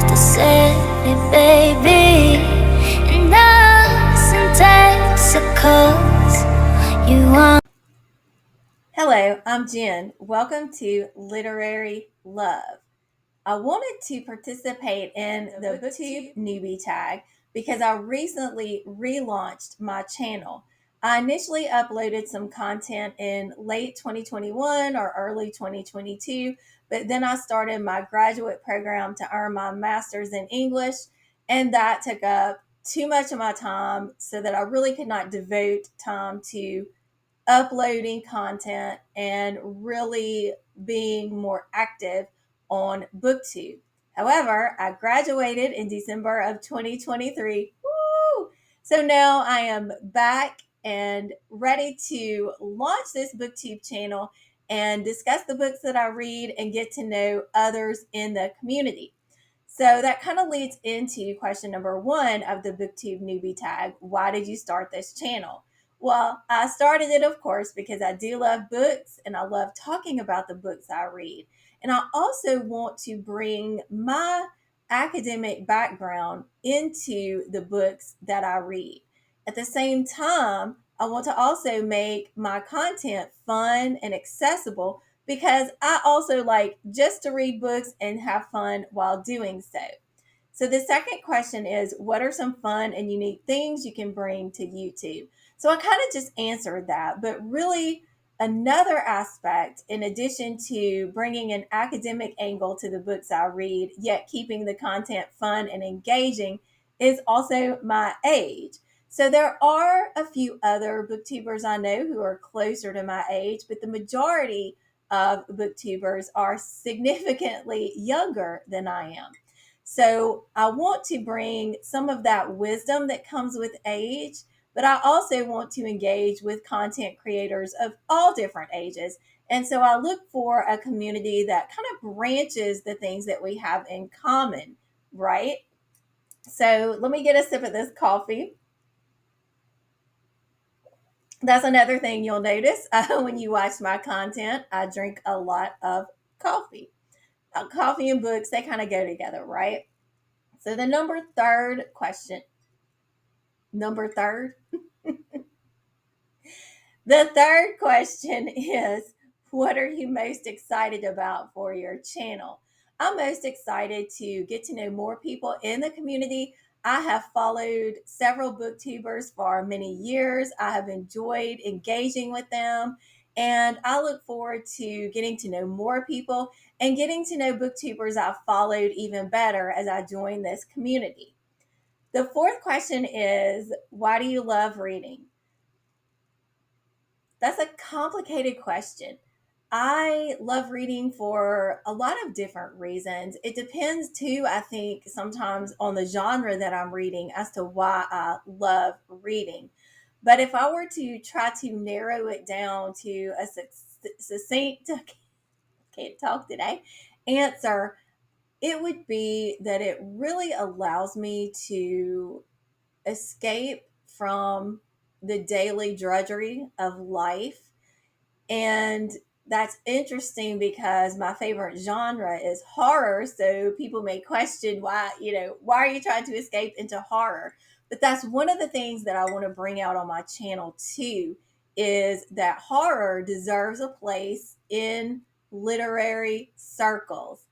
the city, baby. And us in Texas, you want. Hello, I'm Jen. Welcome to Literary Love. I wanted to participate in the Booktube Newbie Tag because I recently relaunched my channel. I initially uploaded some content in late 2021 or early 2022, but then I started my graduate program to earn my master's in English, and that took up too much of my time so that I really could not devote time to uploading content and really being more active on Booktube. However, I graduated in December of 2023. Woo! So now I am back and ready to launch this Booktube channel and discuss the books that I read and get to know others in the community. So that kind of leads into question number one of the Booktube Newbie Tag. Why did you start this channel? Well, I started it, of course, because I do love books and I love talking about the books I read. And I also want to bring my academic background into the books that I read. At the same time, I want to also make my content fun and accessible because I also like just to read books and have fun while doing so. So the second question is, what are some fun and unique things you can bring to YouTube? So I kind of just answered that, but really another aspect, in addition to bringing an academic angle to the books I read, yet keeping the content fun and engaging, is also my age. So there are a few other booktubers I know who are closer to my age, but the majority of booktubers are significantly younger than I am. So I want to bring some of that wisdom that comes with age, but I also want to engage with content creators of all different ages. And so I look for a community that kind of branches the things that we have in common, right? So let me get a sip of this coffee. That's another thing you'll notice when you watch my content. I drink a lot of coffee. Coffee and books, they kind of go together, right? So the number third, the third question is, what are you most excited about for your channel? I'm most excited to get to know more people in the community. I have followed several booktubers for many years. I have enjoyed engaging with them, and I look forward to getting to know more people and getting to know booktubers I've followed even better as I join this community. The fourth question is, why do you love reading? That's a complicated question. I love reading for a lot of different reasons. It depends too, I think, sometimes on the genre that I'm reading as to why I love reading. But if I were to try to narrow it down to a succinct, can't talk today, answer, it would be that it really allows me to escape from the daily drudgery of life. And that's interesting because my favorite genre is horror. So people may question why are you trying to escape into horror? But that's one of the things that I want to bring out on my channel too, is that horror deserves a place in literary circles.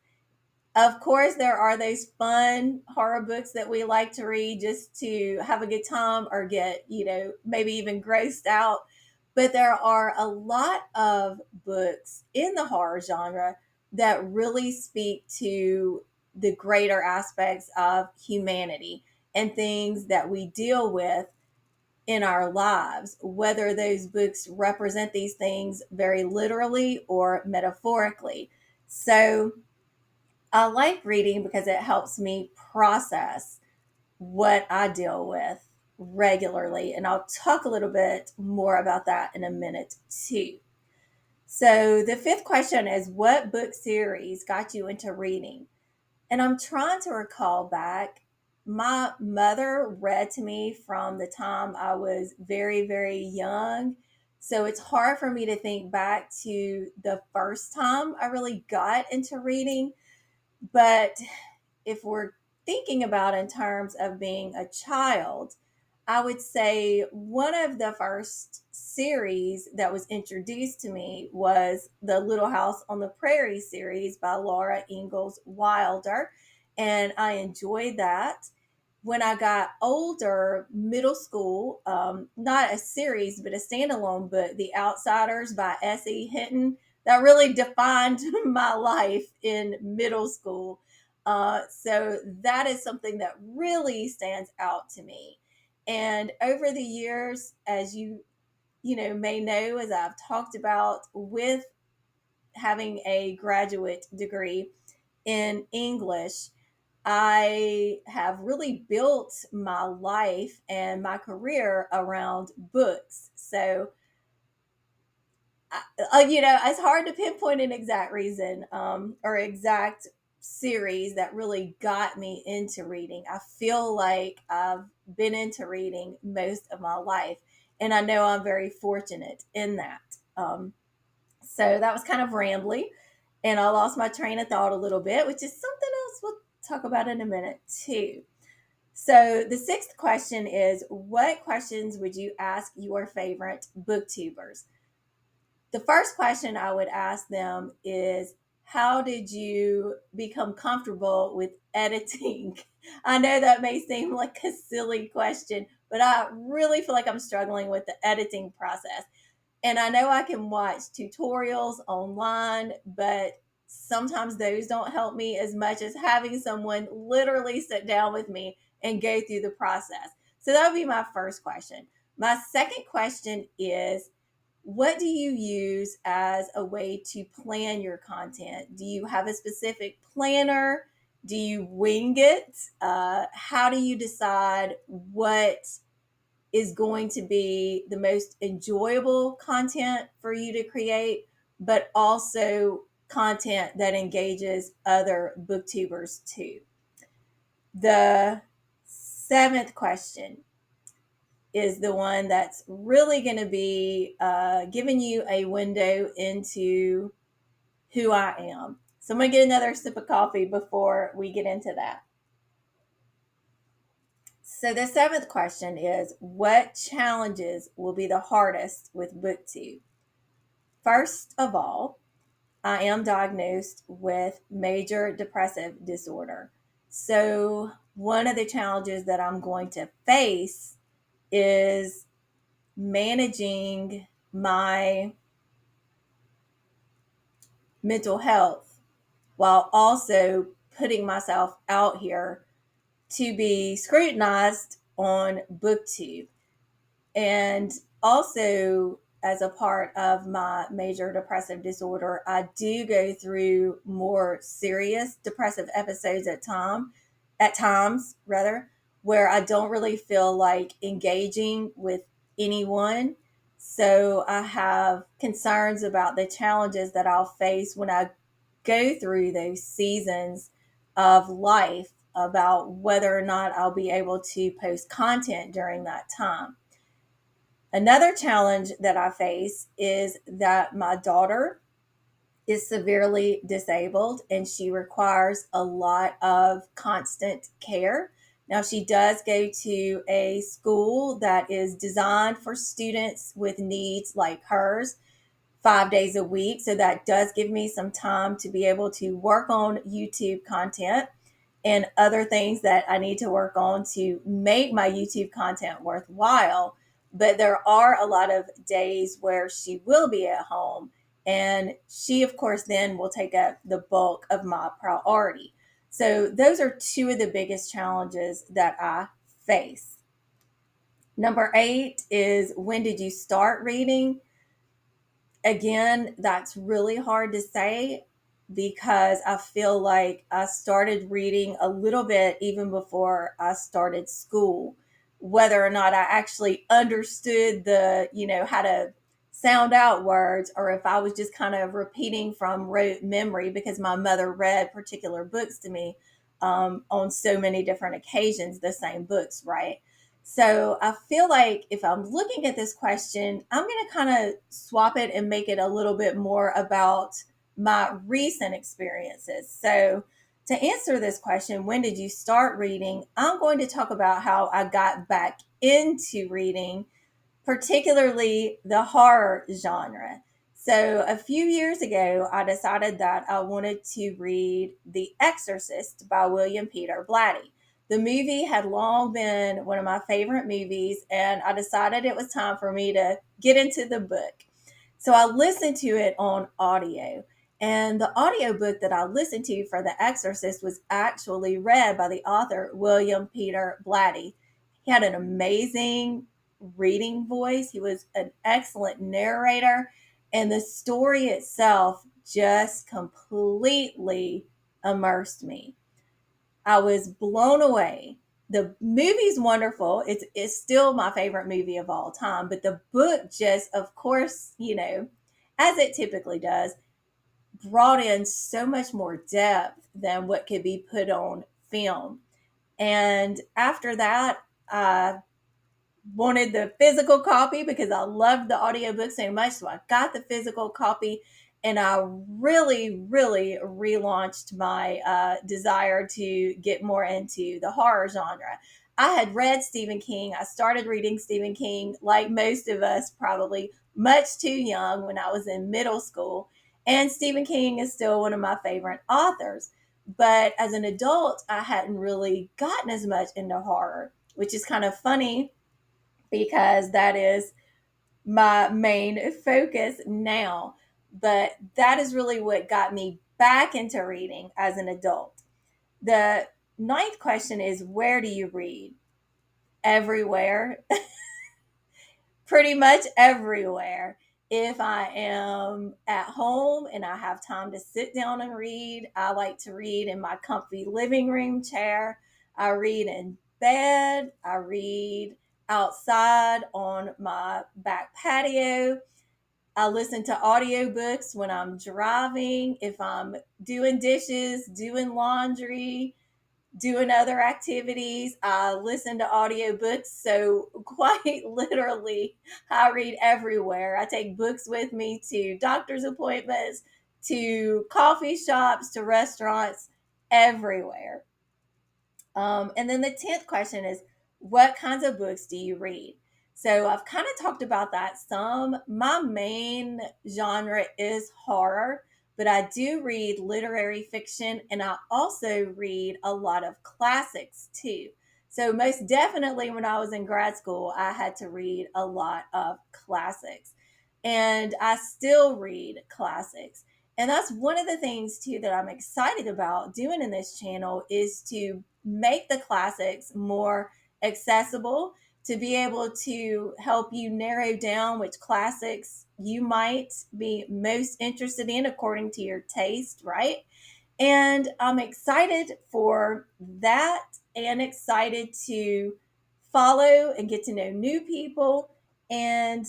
Of course, there are those fun horror books that we like to read just to have a good time or get, maybe even grossed out. But there are a lot of books in the horror genre that really speak to the greater aspects of humanity and things that we deal with in our lives, whether those books represent these things very literally or metaphorically. So, I like reading because it helps me process what I deal with regularly. And I'll talk a little bit more about that in a minute, too. So, the fifth question is, what book series got you into reading? And I'm trying to recall back. My mother read to me from the time I was very, very young. So it's hard for me to think back to the first time I really got into reading. But if we're thinking about in terms of being a child, I would say one of the first series that was introduced to me was the Little House on the Prairie series by Laura Ingalls Wilder. And I enjoyed that. When I got older, middle school, not a series, but a standalone book, The Outsiders by S.E. Hinton, that really defined my life in middle school. So that is something that really stands out to me. And over the years, as you may know, as I've talked about, with having a graduate degree in English, I have really built my life and my career around books. So, it's hard to pinpoint an exact reason or exact series that really got me into reading. I feel like I've been into reading most of my life, and I know I'm very fortunate in that. So that was kind of rambly, and I lost my train of thought a little bit, which is something else we'll talk about in a minute too. So the sixth question is, what questions would you ask your favorite booktubers? The first question I would ask them is, how did you become comfortable with editing? I know that may seem like a silly question, but I really feel like I'm struggling with the editing process. And I know I can watch tutorials online, but sometimes those don't help me as much as having someone literally sit down with me and go through the process. So that would be my first question. My second question is, what do you use as a way to plan your content? Do you have a specific planner? Do you wing it? How do you decide what is going to be the most enjoyable content for you to create, but also content that engages other booktubers too? The seventh question is the one that's really going to be giving you a window into who I am. So I'm going to get another sip of coffee before we get into that. So the seventh question is, what challenges will be the hardest with BookTube? First of all, I am diagnosed with major depressive disorder. So one of the challenges that I'm going to face is managing my mental health while also putting myself out here to be scrutinized on BookTube. And also, as a part of my major depressive disorder, I do go through more serious depressive episodes at times rather, where I don't really feel like engaging with anyone. So I have concerns about the challenges that I'll face when I go through those seasons of life, about whether or not I'll be able to post content during that time. Another challenge that I face is that my daughter is severely disabled and she requires a lot of constant care. Now, she does go to a school that is designed for students with needs like hers 5 days a week. So that does give me some time to be able to work on YouTube content and other things that I need to work on to make my YouTube content worthwhile. But there are a lot of days where she will be at home, and she, of course, then will take up the bulk of my priority. So those are two of the biggest challenges that I face. Number 8 is, when did you start reading? Again, that's really hard to say because I feel like I started reading a little bit even before I started school. Whether or not I actually understood how to sound out words, or if I was just kind of repeating from rote memory because my mother read particular books to me on so many different occasions, the same books, right? So I feel like if I'm looking at this question, I'm going to kind of swap it and make it a little bit more about my recent experiences. So To answer this question, when did you start reading? I'm going to talk about how I got back into reading, particularly the horror genre. So, a few years ago, I decided that I wanted to read The Exorcist by William Peter Blatty. The movie had long been one of my favorite movies, and I decided it was time for me to get into the book. So, I listened to it on audio. And the audiobook that I listened to for The Exorcist was actually read by the author, William Peter Blatty. He had an amazing reading voice. He was an excellent narrator, and the story itself just completely immersed me. I was blown away. The movie's wonderful. It's still my favorite movie of all time, but the book just, of course, as it typically does, brought in so much more depth than what could be put on film. And after that, I wanted the physical copy because I loved the audiobook so much. So I got the physical copy, and I really, really relaunched my desire to get more into the horror genre. I had read Stephen King. I started reading Stephen King, like most of us, probably much too young when I was in middle school. And Stephen King is still one of my favorite authors. But as an adult, I hadn't really gotten as much into horror, which is kind of funny because that is my main focus now. But that is really what got me back into reading as an adult. The ninth question is, where do you read? Everywhere. Pretty much everywhere. If I am at home and I have time to sit down and read, I like to read in my comfy living room chair. I read in bed. I read outside on my back patio. I listen to audiobooks when I'm driving, if I'm doing dishes, doing laundry, doing other activities. I listen to audiobooks. So, quite literally, I read everywhere. I take books with me to doctor's appointments, to coffee shops, to restaurants, everywhere. And then the 10th question is, what kinds of books do you read? So I've kind of talked about that some. My main genre is horror, but I do read literary fiction, and I also read a lot of classics too. So most definitely when I was in grad school, I had to read a lot of classics. And I still read classics. And that's one of the things too that I'm excited about doing in this channel is to make the classics more accessible, to be able to help you narrow down which classics you might be most interested in according to your taste, right? And I'm excited for that and excited to follow and get to know new people and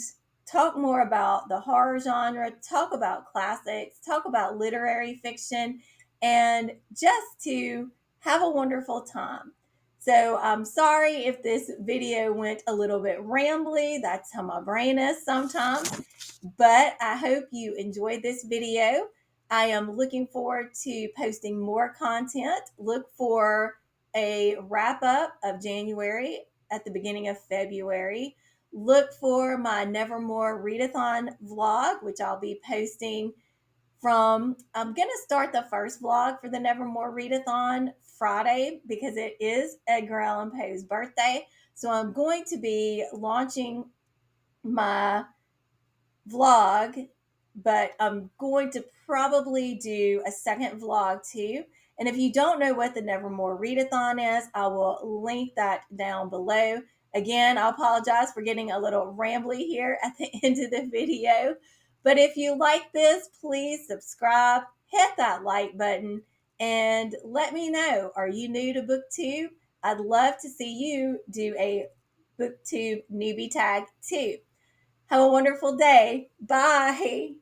talk more about the horror genre, talk about classics, talk about literary fiction, and just to have a wonderful time. So I'm sorry if this video went a little bit rambly. That's how my brain is sometimes. But I hope you enjoyed this video. I am looking forward to posting more content. Look for a wrap up of January at the beginning of February. Look for my Nevermore Readathon vlog, which I'll be posting I'm going to start the first vlog for the Nevermore Readathon Friday because it is Edgar Allan Poe's birthday. So I'm going to be launching my vlog, but I'm going to probably do a second vlog too. And if you don't know what the Nevermore Readathon is, I will link that down below. Again, I apologize for getting a little rambly here at the end of the video. But if you like this, please subscribe, hit that like button, and let me know. Are you new to Booktube? I'd love to see you do a Booktube Newbie Tag too. Have a wonderful day. Bye.